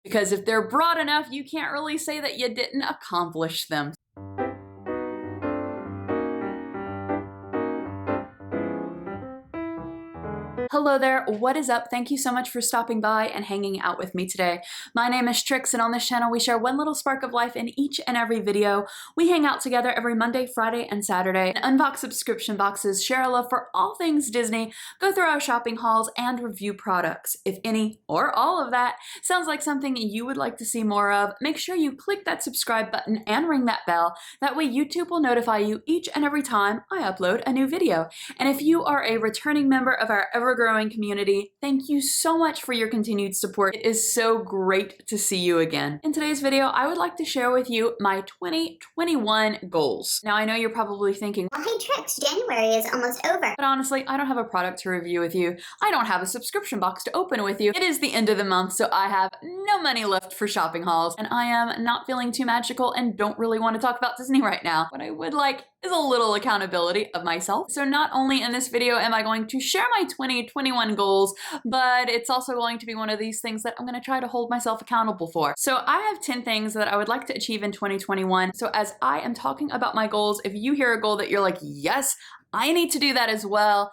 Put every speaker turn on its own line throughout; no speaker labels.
Because if they're broad enough, you can't really say that you didn't accomplish them. Hello there, what is up? Thank you so much for stopping by and hanging out with me today. My name is Trix, and on this channel we share one little spark of life in each and every video. We hang out together every Monday, Friday, and Saturday, and unbox subscription boxes, share a love for all things Disney, go through our shopping hauls, and review products. If any or all of that sounds like something you would like to see more of, make sure you click that subscribe button and ring that bell. That way YouTube will notify you each and every time I upload a new video. And if you are a returning member of our ever-growing community, thank you so much for your continued support. It is so great to see you again. In today's video, I would like to share with you my 2021 goals. Now, I know you're probably thinking,
well, hey Trix, January is almost over.
But honestly, I don't have a product to review with you. I don't have a subscription box to open with you. It is the end of the month, so I have no money left for shopping hauls, and I am not feeling too magical and don't really want to talk about Disney right now. What I would like is a little accountability of myself. So not only in this video am I going to share my 2021 goals, but it's also going to be one of these things that I'm going to try to hold myself accountable for. So I have 10 things that I would like to achieve in 2021. So as I am talking about my goals, if you hear a goal that you're like, yes, I need to do that as well,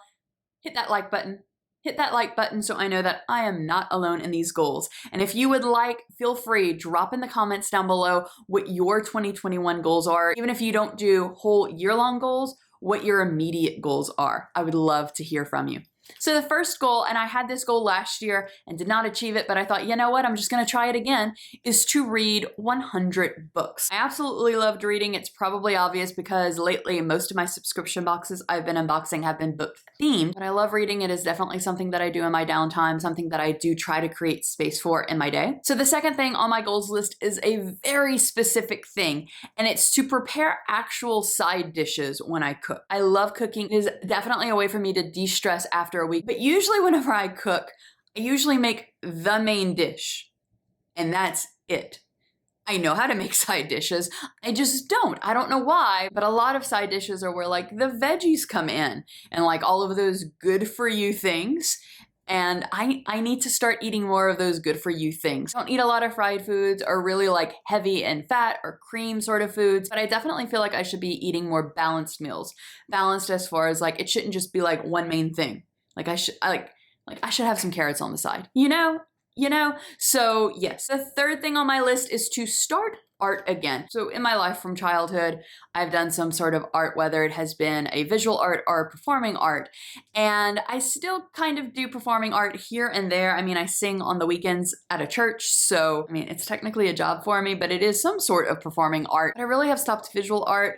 hit that like button. Hit that like button so I know that I am not alone in these goals. And if you would like, feel free, drop in the comments down below what your 2021 goals are. Even if you don't do whole year-long goals, what your immediate goals are. I would love to hear from you. So the first goal, and I had this goal last year and did not achieve it, but I thought, you know what, I'm just going to try it again, is to read 100 books. I absolutely loved reading. It's probably obvious because lately most of my subscription boxes I've been unboxing have been book themed, but I love reading. It is definitely something that I do in my downtime, something that I do try to create space for in my day. So the second thing on my goals list is a very specific thing, and it's to prepare actual side dishes when I cook. I love cooking. It is definitely a way for me to de-stress after a week, but usually whenever I cook, I usually make the main dish, and that's it. I know how to make side dishes, I just don't. I don't know why, but a lot of side dishes are where like the veggies come in and like all of those good for you things. And I need to start eating more of those good for you things. I don't eat a lot of fried foods or really like heavy in fat or cream sort of foods, but I definitely feel like I should be eating more balanced meals. Balanced as far as like, it shouldn't just be like one main thing. Like I should have some carrots on the side, you know? So yes. The third thing on my list is to start art again. So in my life from childhood, I've done some sort of art, whether it has been a visual art or performing art. And I still kind of do performing art here and there. I mean, I sing on the weekends at a church. So, I mean, it's technically a job for me, but it is some sort of performing art. But I really have stopped visual art.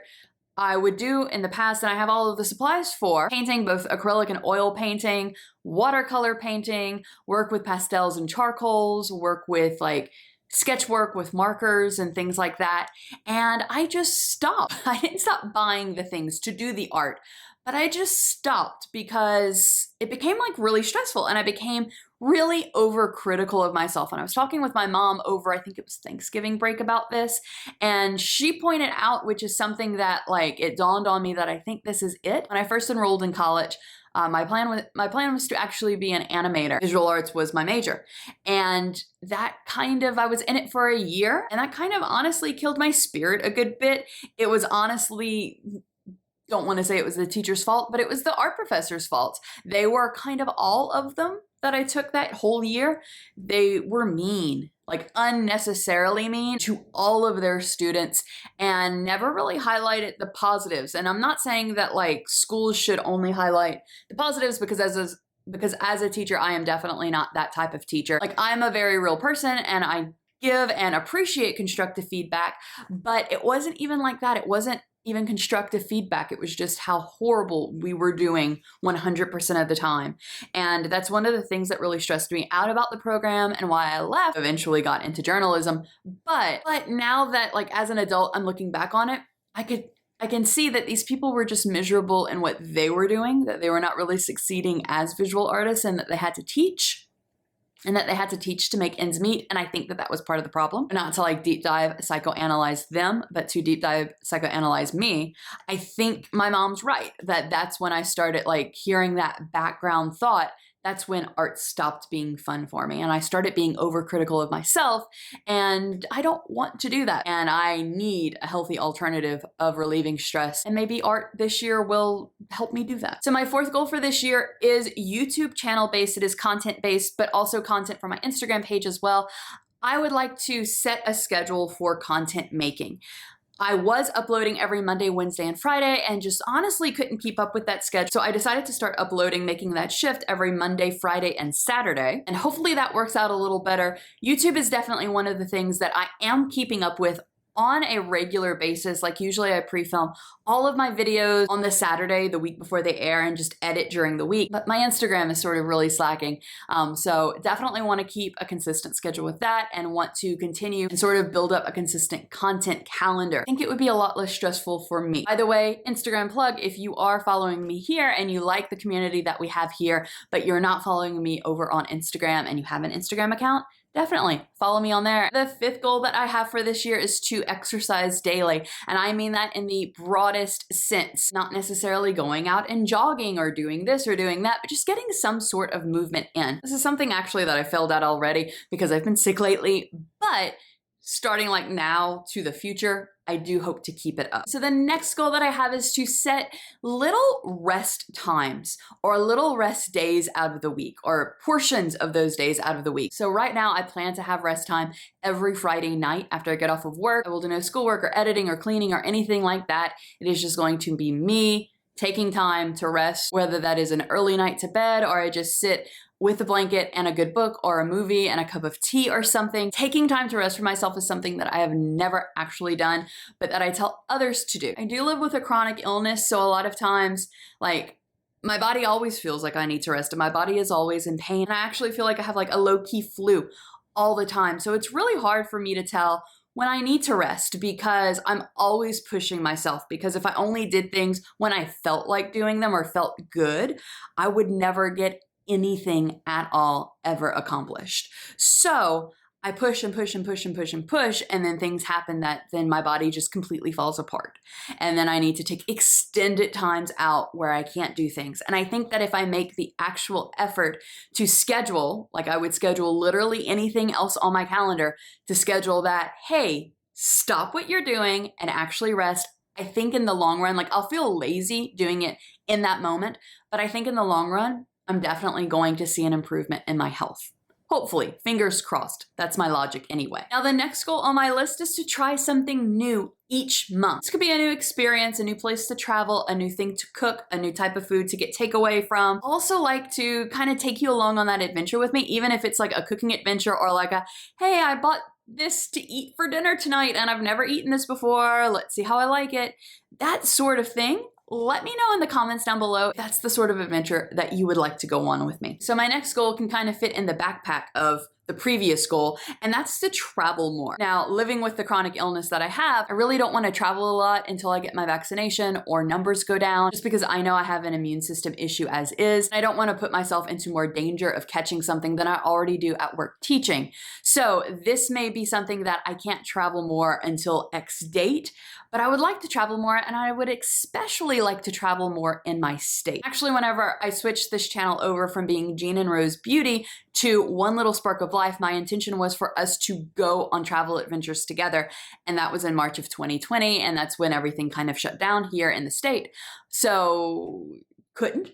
I would do in the past, and I have all of the supplies for painting, both acrylic and oil painting, watercolor painting, work with pastels and charcoals, work with like sketch work with markers and things like that. And I just stopped. I didn't stop buying the things to do the art, but I just stopped because it became like really stressful, and I became really overcritical of myself. And I was talking with my mom over, I think it was Thanksgiving break, about this, and she pointed out, which is something that like it dawned on me that I think this is it. When I first enrolled in college, my plan was to actually be an animator. Visual arts was my major. And that kind of, I was in it for a year, and that kind of honestly killed my spirit a good bit. It was honestly, don't want to say it was the teacher's fault, but it was the art professor's fault. They were kind of, all of them that I took that whole year, they were mean, like unnecessarily mean to all of their students, and never really highlighted the positives. And I'm not saying that like schools should only highlight the positives, because as a teacher, I am definitely not that type of teacher. Like, I'm a very real person, and I give and appreciate constructive feedback, but it wasn't even like that. It wasn't even constructive feedback. It was just how horrible we were doing 100% of the time. And that's one of the things that really stressed me out about the program and why I left. Eventually got into journalism. But now that like as an adult, I'm looking back on it, I can see that these people were just miserable in what they were doing, that they were not really succeeding as visual artists, and that they had to teach. And that they had to teach to make ends meet. And I think that that was part of the problem. Not to like deep dive psychoanalyze them, but to deep dive psychoanalyze me. I think my mom's right, that that's when I started like hearing that background thought that's when art stopped being fun for me. And I started being overcritical of myself, and I don't want to do that. And I need a healthy alternative of relieving stress. And maybe art this year will help me do that. So my fourth goal for this year is YouTube channel based. It is content based, but also content for my Instagram page as well. I would like to set a schedule for content making. I was uploading every Monday, Wednesday, and Friday, and just honestly couldn't keep up with that schedule. So I decided to start uploading, making that shift every Monday, Friday, and Saturday. And hopefully that works out a little better. YouTube is definitely one of the things that I am keeping up with on a regular basis. Like usually I pre-film all of my videos on the Saturday, the week before they air, and just edit during the week. But my Instagram is sort of really slacking. So definitely want to keep a consistent schedule with that and want to continue and sort of build up a consistent content calendar. I think it would be a lot less stressful for me. By the way, Instagram plug, if you are following me here and you like the community that we have here, but you're not following me over on Instagram and you have an Instagram account, definitely follow me on there. The fifth goal that I have for this year is to exercise daily. And I mean that in the broadest sense, not necessarily going out and jogging or doing this or doing that, but just getting some sort of movement in. This is something actually that I failed at already because I've been sick lately, but starting like now to the future, I do hope to keep it up. So the next goal that I have is to set little rest times or little rest days out of the week or portions of those days out of the week. So right now I plan to have rest time every Friday night after I get off of work. I will do no schoolwork or editing or cleaning or anything like that. It is just going to be me taking time to rest, whether that is an early night to bed or I just sit with a blanket and a good book or a movie and a cup of tea or something. Taking time to rest for myself is something that I have never actually done, but that I tell others to do. I do live with a chronic illness, so a lot of times, like, my body always feels like I need to rest and my body is always in pain. And I actually feel like I have like a low-key flu all the time. So it's really hard for me to tell when I need to rest because I'm always pushing myself, because if I only did things when I felt like doing them or felt good, I would never get anything at all ever accomplished. So I push and push and push and push and push, and then things happen that then my body just completely falls apart. And then I need to take extended times out where I can't do things. And I think that if I make the actual effort to schedule, like I would schedule literally anything else on my calendar, to schedule that, hey, stop what you're doing and actually rest. I think in the long run, like I'll feel lazy doing it in that moment, but I think in the long run, I'm definitely going to see an improvement in my health. Hopefully, fingers crossed. That's my logic anyway. Now, the next goal on my list is to try something new each month. This could be a new experience, a new place to travel, a new thing to cook, a new type of food to get takeaway from. Also like to kind of take you along on that adventure with me, even if it's like a cooking adventure or like a, hey, I bought this to eat for dinner tonight and I've never eaten this before. Let's see how I like it. That sort of thing. Let me know in the comments down below if that's the sort of adventure that you would like to go on with me. So my next goal can kind of fit in the backpack of the previous goal, and that's to travel more. Now, living with the chronic illness that I have, I really don't want to travel a lot until I get my vaccination or numbers go down, just because I know I have an immune system issue as is. I don't want to put myself into more danger of catching something than I already do at work teaching. So this may be something that I can't travel more until X date, but I would like to travel more, and I would especially like to travel more in my state. Actually, whenever I switched this channel over from being Jean and Rose Beauty to One Little Spark of Life, my intention was for us to go on travel adventures together, and that was in March of 2020, and that's when everything kind of shut down here in the state. So, couldn't.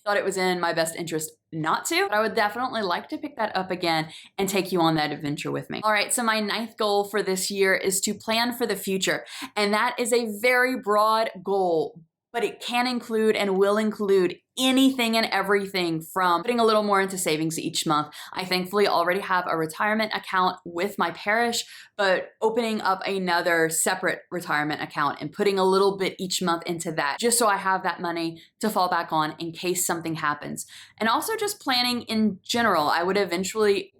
Thought it was in my best interest not to, but I would definitely like to pick that up again and take you on that adventure with me. All right, so my ninth goal for this year is to plan for the future, and that is a very broad goal, but it can include and will include anything and everything from putting a little more into savings each month. I thankfully already have a retirement account with my parish, but opening up another separate retirement account and putting a little bit each month into that, just so I have that money to fall back on in case something happens. And also just planning in general. I would eventually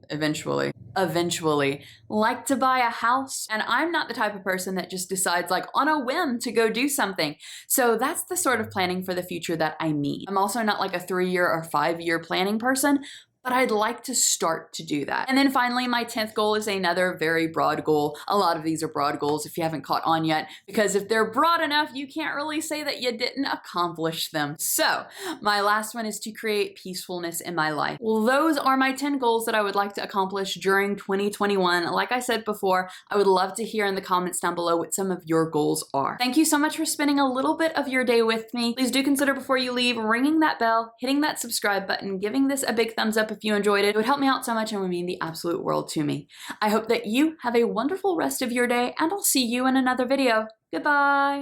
like to buy a house, and I'm not the type of person that just decides like on a whim to go do something. So that's the sort of planning for the future that I need. I'm also not like a 3-year or 5-year planning person, but I'd like to start to do that. And then finally, my 10th goal is another very broad goal. A lot of these are broad goals if you haven't caught on yet, because if they're broad enough, you can't really say that you didn't accomplish them. So my last one is to create peacefulness in my life. Well, those are my 10 goals that I would like to accomplish during 2021. Like I said before, I would love to hear in the comments down below what some of your goals are. Thank you so much for spending a little bit of your day with me. Please do consider before you leave ringing that bell, hitting that subscribe button, giving this a big thumbs up if you enjoyed it. It would help me out so much and would mean the absolute world to me. I hope that you have a wonderful rest of your day, and I'll see you in another video. Goodbye.